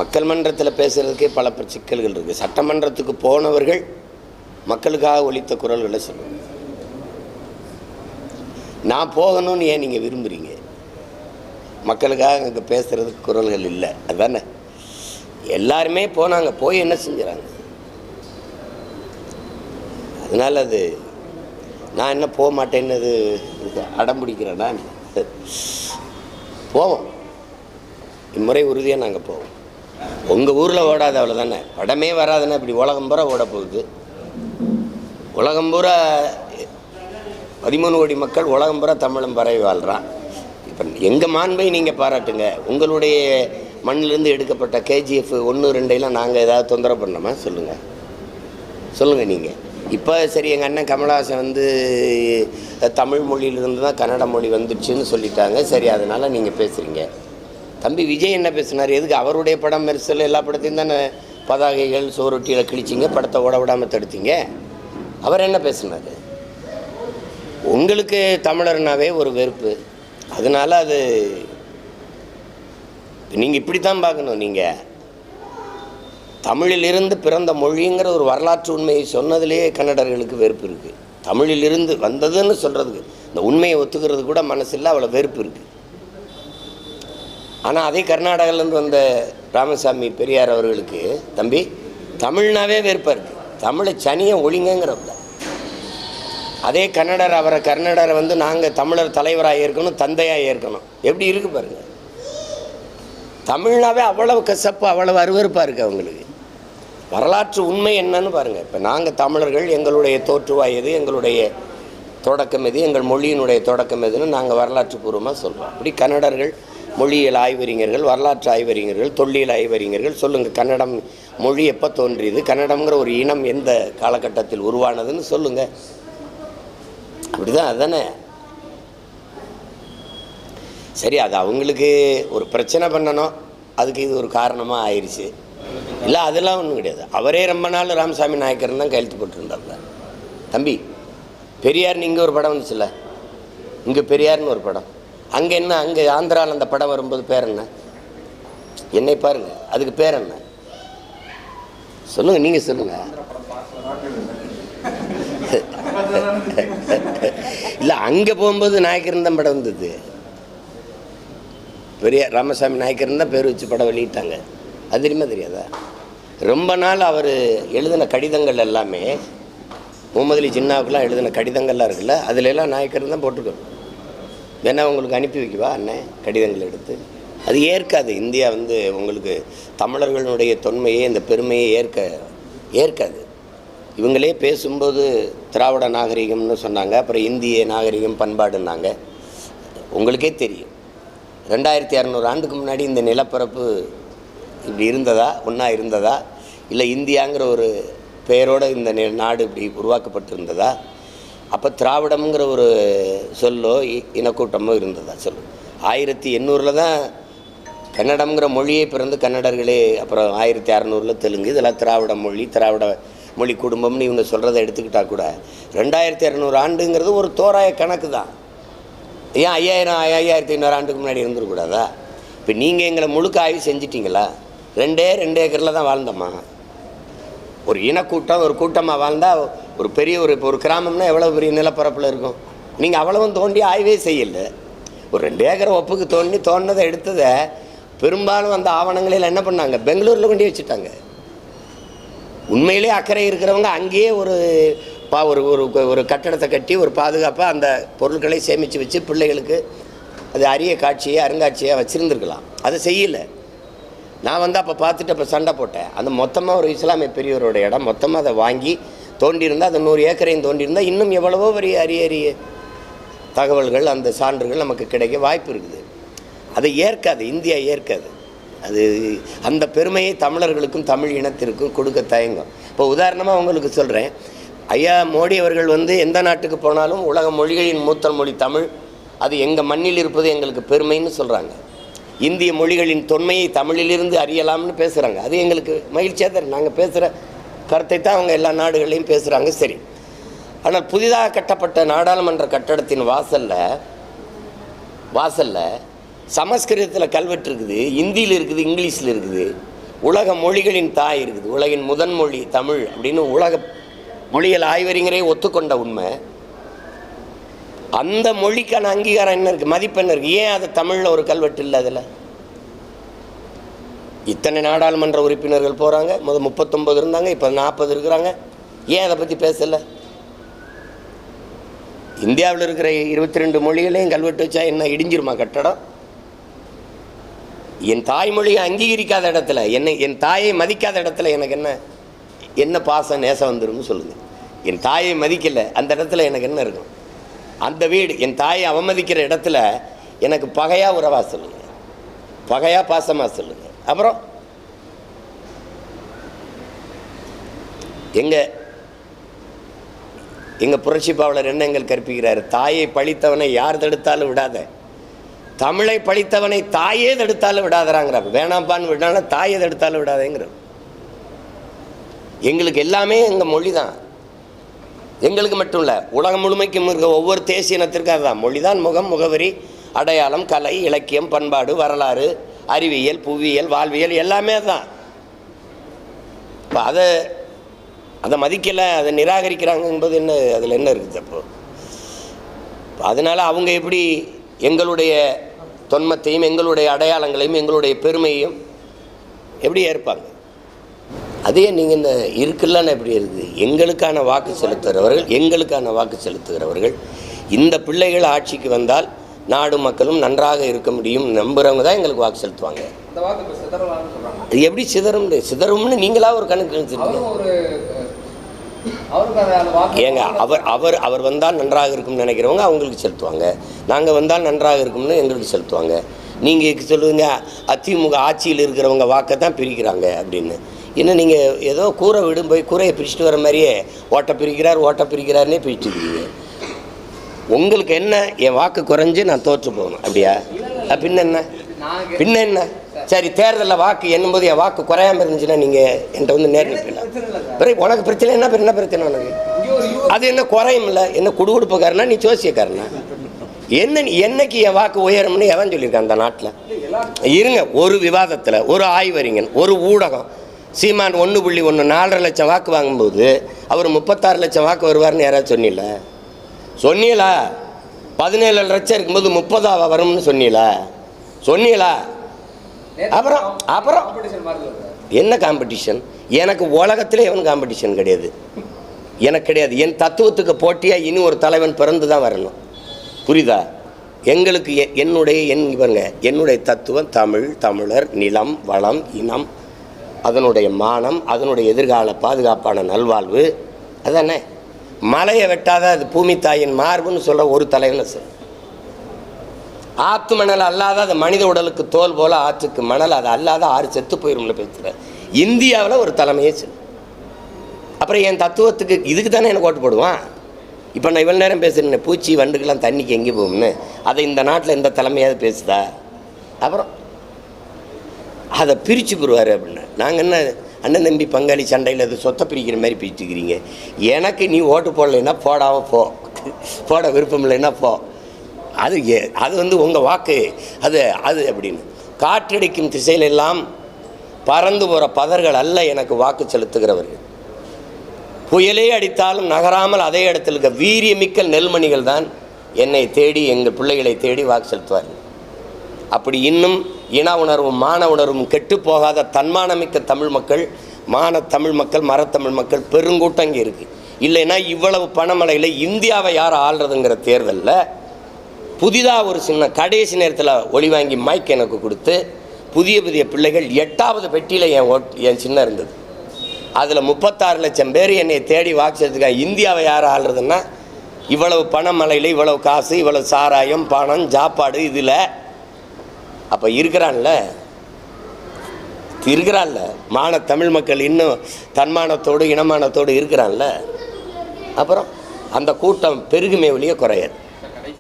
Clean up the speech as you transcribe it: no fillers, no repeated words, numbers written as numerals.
மக்கள் மன்றத்தில் பேசுகிறதுக்கே பல சிக்கல்கள் இருக்குது. சட்டமன்றத்துக்கு போனவர்கள் மக்களுக்காக ஒலித்த குரல்களை சொல்லுங்கள். நான் போகணும்னு ஏன் நீங்கள் விரும்புகிறீங்க? மக்களுக்காக அங்கே பேசுகிறதுக்கு குரல்கள் இல்லை, அதுதானே? எல்லாருமே போனாங்க, போய் என்ன செஞ்சுறாங்க? அதனால் அது நான் என்ன போக மாட்டேன்னு அது அடம் பிடிக்கிறேன்னா போவோம். இம்முறை உறுதியாக நாங்கள் போவோம். உங்கள் ஊரில் ஓடாது அவ்வளோதானே, படமே வராதுன்னா இப்படி உலகம் பூரா ஓட போகுது. உலகம் பூரா 13 கோடி மக்கள் உலகம் பூரா தமிழும் பரவி வாழ்கிறான். இப்போ எங்கள் மாண்பை நீங்கள் பாராட்டுங்க. உங்களுடைய மண்ணிலேருந்து எடுக்கப்பட்ட கேஜிஎஃப் 1, 2 நாங்கள் ஏதாவது தொந்தரவு பண்ணோமா? சொல்லுங்கள் நீங்கள். இப்போ சரி, எங்கள் அண்ணன் கமலஹாசன் வந்து தமிழ் மொழியிலிருந்து தான் கன்னட மொழி வந்துடுச்சுன்னு சொல்லிட்டாங்க. சரி, அதனால் நீங்கள் பேசுகிறீங்க. தம்பி விஜய் என்ன பேசினார்? எதுக்கு அவருடைய படம் மெர்சல் எல்லா படத்தையும் தானே பதாகைகள் சோரொட்டியில் கிழிச்சிங்க, படத்தை ஓட விடாமல் தடுத்தீங்க. அவர் என்ன பேசினார்? உங்களுக்கு தமிழர்னாவே ஒரு வெறுப்பு, அதனால் அது நீங்கள் இப்படி தான் பார்க்கணும். நீங்கள் தமிழிலிருந்து பிறந்த மொழிங்கிற ஒரு வரலாற்று உண்மையை சொன்னதுலேயே கன்னடர்களுக்கு வெறுப்பு இருக்குது. தமிழிலிருந்து வந்ததுன்னு சொல்கிறதுக்கு, இந்த உண்மையை ஒத்துக்கிறது கூட மனசில் அவ்வளோ வெறுப்பு இருக்குது. ஆனால் அதே கர்நாடகாவிலேருந்து வந்த ராமசாமி பெரியார் அவர்களுக்கு தம்பி தமிழ்னாவே வெறுப்பாக இருக்குது. தமிழை சனியை ஒழிங்கிறப்ப அதே கர்நாடரை வந்து நாங்கள் தமிழர் தலைவராக ஏற்கணும், தந்தையாக ஏற்கணும். எப்படி இருக்குது பாருங்கள். தமிழ்னாவே அவ்வளவு கசப்பு, அவ்வளவு அருவருப்பாக இருக்குது அவங்களுக்கு. வரலாற்று உண்மை என்னன்னு பாருங்கள். இப்போ நாங்கள் தமிழர்கள், எங்களுடைய தோற்றுவாய் எது, எங்களுடைய தொடக்கம் எது, எங்கள் மொழியினுடைய தொடக்கம் எதுன்னு நாங்கள் வரலாற்று பூர்வமாக சொல்கிறோம். அப்படி கன்னடர்கள் மொழியியல் ஆய்வறிஞர்கள், வரலாற்று ஆய்வறிஞர்கள், தொல்லியல் ஆய்வறிஞர்கள் சொல்லுங்கள், கன்னடம் மொழி எப்போ தோன்றியது, கன்னடம்ங்கிற ஒரு இனம் எந்த காலகட்டத்தில் உருவானதுன்னு சொல்லுங்கள். அப்படிதான், அதுதானே? சரி, அது அவங்களுக்கு ஒரு பிரச்சனை பண்ணணும், அதுக்கு இது ஒரு காரணமாக ஆயிடுச்சு. இல்லை, அதெல்லாம் ஒன்றும் கிடையாது. அவரே ரொம்ப நாள் ராமசாமி நாயக்கர் தான் கையெழுத்து போட்டுருந்தாப்புல. தம்பி பெரியார்னு இங்கே ஒரு படம் வந்துச்சுல்ல, இங்கே பெரியார்னு ஒரு படம், அங்கே என்ன, அங்கே ஆந்திராவில் அந்த படம் வரும்போது பேர் என்ன? என்னை பாருங்கள், அதுக்கு பேர் என்ன சொல்லுங்கள், நீங்கள் சொல்லுங்கள். இல்லை, அங்கே போகும்போது நாயக்கர் தான் படம் வந்தது. பெரியார் ராமசாமி நாயக்கர் தான் பேர் வச்சு படம் வெளியிட்டாங்க. அது தெரியுமா தெரியாதா? ரொம்ப நாள் அவர் எழுதின கடிதங்கள் எல்லாமே, முகமது அலி ஜின்னாவுக்கெலாம் எழுதின கடிதங்கள்லாம் இருக்குல்ல, அதில் எல்லாம் நாயக்கர் தான் போட்டிருக்கோம். வேணா உங்களுக்கு அனுப்பி வைக்கவா அண்ணன் கடிதங்கள் எடுத்து? அது ஏற்காது. இந்தியா வந்து உங்களுக்கு தமிழர்களுடைய தொன்மையை, இந்த பெருமையை ஏற்காது. இவங்களே பேசும்போது திராவிட நாகரிகம்னு சொன்னாங்க, அப்புறம் இந்திய நாகரிகம் பண்பாடுன்னாங்க. உங்களுக்கே தெரியும், 2600 ஆண்டுக்கு முன்னாடி இந்த நிலப்பரப்பு இப்படி இருந்ததா, ஒன்றா இருந்ததா, இல்லை இந்தியாங்கிற ஒரு பெயரோடு இந்த நாடு இப்படி உருவாக்கப்பட்டிருந்ததா? அப்போ திராவிடம்ங்கிற ஒரு சொல்லோ இனக்கூட்டமோ இருந்ததா? சொல்லு. 1800 தான் கன்னடம்ங்கிற மொழியே பிறந்து கன்னடர்களே, அப்புறம் 1600 தெலுங்கு, இதெல்லாம் திராவிட மொழி குடும்பம்னு இவங்க சொல்கிறத எடுத்துக்கிட்டால் கூட 2200 ஆண்டுங்கிறது ஒரு தோராய கணக்கு தான். ஏன் 5500 ஆண்டுக்கு முன்னாடி இருந்துருக்கூடாதா? இப்போ நீங்கள் எங்களை முழுக்க ஆய்வு செஞ்சிட்டிங்களா? 2 ஏக்கரில் தான் வாழ்ந்தோமா? ஒரு இனக்கூட்டம் ஒரு கூட்டமாக வாழ்ந்தால் ஒரு பெரிய ஒரு கிராமம்னா எவ்வளோ பெரிய நிலப்பரப்பில் இருக்கும்? நீங்கள் அவ்வளவும் தோண்டி ஆய்வே செய்யலை. ஒரு 2 ஏக்கரை ஒப்புக்கு தோண்டினதை எடுத்ததை பெரும்பாலும் அந்த ஆவணங்களில் என்ன பண்ணாங்க? பெங்களூரில் கொண்டு வச்சுட்டாங்க. உண்மையிலே அக்கறை இருக்கிறவங்க அங்கேயே ஒரு கட்டடத்தை கட்டி ஒரு பாதுகாப்பாக அந்த பொருட்களை சேமித்து வச்சு பிள்ளைகளுக்கு அது அரிய காட்சியை அருங்காட்சியாக வச்சுருந்துருக்கலாம். அதை செய்யலை. நான் வந்து அப்போ பார்த்துட்டு அப்போ சண்டை போட்டேன். அந்த மொத்தமாக ஒரு இஸ்லாமிய பெரியவரோட இடம் மொத்தமாக அதை வாங்கி தோண்டியிருந்தால், அந்த 100 ஏக்கரையும் தோண்டியிருந்தால் இன்னும் எவ்வளவோ பெரிய அரிய தகவல்கள், அந்த சான்றுகள் நமக்கு கிடைக்க வாய்ப்பு இருக்குது. அதை ஏற்காது, இந்தியா ஏற்காது. அது அந்த பெருமையை தமிழர்களுக்கும் தமிழ் இனத்திற்கும் கொடுக்க தயங்கும். இப்போ உதாரணமாக உங்களுக்கு சொல்கிறேன், ஐயா மோடி அவர்கள் வந்து எந்த நாட்டுக்கு போனாலும் உலக மொழிகளின் மூத்த மொழி தமிழ், அது எங்கள் மண்ணில் இருப்பது எங்களுக்கு பெருமைன்னு சொல்கிறாங்க. இந்திய மொழிகளின் தொன்மையை தமிழிலிருந்து அறியலாம்னு பேசுகிறாங்க. அது எங்களுக்கு மகிழ்ச்சியாக தான். நாங்கள் பேசுகிற கருத்தை தான் அவங்க எல்லா நாடுகளையும் பேசுகிறாங்க. சரி, ஆனால் புதிதாக கட்டப்பட்ட நாடாளுமன்ற கட்டடத்தின் வாசலில் சமஸ்கிருதத்தில் கல்வெட்டு இருக்குது, இந்தியில் இருக்குது, இங்கிலீஷில் இருக்குது. உலக மொழிகளின் தாய் இருக்குது, உலகின் முதன் மொழி தமிழ் அப்படின்னு உலக மொழிகள் ஆய்வறிஞரே ஒத்துக்கொண்ட உண்மை. அந்த மொழிக்கான அங்கீகாரம் என்ன இருக்குது, மதிப்பு என்ன இருக்குது? ஏன் அது தமிழில் ஒரு கல்வெட்டு இல்லை? அதில் இத்தனை நாடாளுமன்ற உறுப்பினர்கள் போகிறாங்க, 39 இருந்தாங்க, இப்போ 40 இருக்கிறாங்க. ஏன் அதை பற்றி பேசலை? இந்தியாவில் இருக்கிற 22 மொழிகளையும் கல்வெட்டு வச்சா என்ன இடிஞ்சிருமா கட்டடம்? என் தாய்மொழியை அங்கீகரிக்காத இடத்துல, என் தாயை மதிக்காத இடத்துல எனக்கு என்ன பாசம் நேசம் வந்துடும் சொல்லுங்கள். என் தாயை மதிக்கலை, அந்த இடத்துல எனக்கு என்ன இருக்கும்? அந்த வீடு என் தாயை அவமதிக்கிற இடத்துல எனக்கு பகையா உறவா சொல்லுங்கள், பகையா பாசமாக சொல்லுங்கள். அப்புறம் எங்க புரட்சி பாவலர் என்ன எங்கள் கற்பிக்கிறார்? தாயை பழித்தவனை யார் தடுத்தாலும் விடாத, தமிழை பழித்தவனை தாயே தடுத்தாலும் விடாதராங்கிறார். வேணாம்பான்னு விடான தாயை தடுத்தாலும் விடாதேங்கிற. எங்களுக்கு எல்லாமே எங்கள் மொழி தான். எங்களுக்கு மட்டும் இல்லை, உலகம் முழுமைக்கும் இருக்க ஒவ்வொரு தேசிய இனத்திற்கும் அதுதான். மொழிதான் முகம், முகவரி, அடையாளம், கலை, இலக்கியம், பண்பாடு, வரலாறு, அறிவியல், புவியியல், வாழ்வியல் எல்லாமே தான். இப்போ அதை மதிக்கலை, அதை நிராகரிக்கிறாங்க என்பது என்ன, அதில் என்ன இருக்குது? அப்போது அதனால் அவங்க எப்படி எங்களுடைய தொன்மத்தையும் எங்களுடைய அடையாளங்களையும் எங்களுடைய பெருமையும் எப்படி ஏற்பாங்க? அதே நீங்கள் இந்த இருக்குல்லன்னு எப்படி இருக்குது? எங்களுக்கான வாக்கு செலுத்துகிறவர்கள் இந்த பிள்ளைகள் ஆட்சிக்கு வந்தால் நாடு மக்களும் நன்றாக இருக்க முடியும் நம்புறவங்க தான் எங்களுக்கு வாக்கு செலுத்துவாங்க. அது எப்படி சிதறும்னு நீங்களா ஒரு கணக்கு ஏங்க? அவர் வந்தால் நன்றாக இருக்கும்னு நினைக்கிறவங்க அவங்களுக்கு செலுத்துவாங்க, நாங்கள் வந்தால் நன்றாக இருக்கும்னு எங்களுக்கு செலுத்துவாங்க. நீங்கள் சொல்லுவீங்க அதிமுக ஆட்சியில் இருக்கிறவங்க வாக்கை தான் பிரிக்கிறாங்க அப்படின்னு. இன்னும் நீங்கள் ஏதோ கூரை விடும் போய் கூரையை பிரிச்சுட்டு வர மாதிரியே ஓட்டை பிரிக்கிறாருன்னே பிரிச்சுருக்கீங்க. உங்களுக்கு என்ன, என் வாக்கு குறைஞ்சி நான் தோற்று போகணும் அப்படியா? பின்ன என்ன? சரி, தேர்தலில் வாக்கு எண்ணும்போது என் வாக்கு குறையாமல் இருந்துச்சுன்னா நீங்கள் என்கிட்ட வந்து நேரில் போயிடலாம். பிறகு உனக்கு பிரச்சனை என்ன பிரச்சனை உனக்கு? அது என்ன குறையும் இல்லை, என்ன குடுகுடுப்புக்காரனா நீ ஜோசியக்காரனா? என்னைக்கு என் வாக்கு உயரும்னு எவன் சொல்லியிருக்கான் அந்த நாட்டில்? இருங்க, ஒரு விவாதத்தில் ஒரு ஆய்வறிஞன், ஒரு ஊடகம் சீமான் 1.1 4.5 லட்சம் வாக்கு வாங்கும்போது அவர் 36 லட்சம் வாக்கு வருவார்னு யாராவது சொன்னீங்களா? 17 லட்சம் இருக்கும்போது 30 வரும்னு சொன்னீங்களா? அப்புறம் என்ன காம்படிஷன்? எனக்கு உலகத்தில் எவன் காம்படிஷன் கிடையாது, எனக்கு கிடையாது. என் தத்துவத்துக்கு போட்டியாக இனி ஒரு தலைவன் பிறந்து தான் வரணும், புரியுதா? எங்களுக்கு என்னுடைய தத்துவம் தமிழ், தமிழர், நிலம், வளம், இனம், அதனுடைய மானம், அதனுடைய எதிர்கால பாதுகாப்பான நல்வாழ்வு. அதானே? மலையை வெட்டாத அது பூமி தாயின் மார்புன்னு சொல்ல ஒரு தலைவனை சார். ஆற்று மணல் அல்லாத அது மனித உடலுக்கு தோல் போல ஆற்றுக்கு மணல், அது அல்லாத 6 செத்து போயிடும்னு பேசுகிற இந்தியாவில் ஒரு தலைமையே சொல்லு. அப்புறம் என் தத்துவத்துக்கு இதுக்கு தானே எனக்கு ஓட்டு போடுவான். இப்போ நான் இவ்வளோ நேரம் பேசுகிறேன், பூச்சி வண்டுக்கெல்லாம் தண்ணிக்கு எங்கே போகும்னு, அதை இந்த நாட்டில் எந்த தலைமையாவது பேசுதா? அப்புறம் அதை பிரித்து போடுவார் அப்படின்னு. நாங்கள் என்ன அண்ணன் தம்பி பங்காளி சண்டையில் அது சொத்தை பிரிக்கிற மாதிரி பிரிச்சுக்கிறீங்க? எனக்கு நீ ஓட்டு போடலைன்னா போடாமல் போட விருப்பம் இல்லைன்னா போ. அது வந்து உங்கள் வாக்கு, அது அப்படின்னு. காற்றடிக்கும் திசையிலெல்லாம் பறந்து போகிற பதர்கள் அல்ல எனக்கு வாக்கு செலுத்துகிறவர்கள். புயலே அடித்தாலும் நகராமல் அதே இடத்துல இருக்க வீரியமிக்க நெல்மணிகள் தான் என்னை தேடி, எங்கள் பிள்ளைகளை தேடி வாக்கு செலுத்துவார்கள். அப்படி இன்னும் இன உணர்வும் மான உணர்வும் கெட்டு போகாத தன்மானமிக்க தமிழ் மக்கள், தமிழ் மக்கள், மரத்தமிழ் மக்கள் பெருங்கூட்டம் இங்கே இருக்குது. இல்லைன்னா இவ்வளவு பணமழையில் இந்தியாவை யார் ஆள்றதுங்கிற தேர்தலில் புதிதாக ஒரு சின்ன கடைசி நேரத்தில் ஒளி வாங்கி மைக் எனக்கு கொடுத்து புதிய பிள்ளைகள் 8வது பெட்டியில் என் சின்ன இருந்தது. அதில் 36 லட்சம் பேர் என்னை தேடி வாக்கு செலுத்துக்காங்க. இந்தியாவை யார் ஆள்றதுன்னா இவ்வளவு பணமழையில் இவ்வளவு காசு, இவ்வளவு சாராயம், பணம், சாப்பாடு, இதில் அப்போ இருக்கிறான்ல தமிழ் மக்கள் இன்னும் தன்மானத்தோடு இனமானத்தோடு இருக்கிறான்ல. அப்புறம் அந்த கூட்டம் பெருகுமே ஒழிய குறையாது.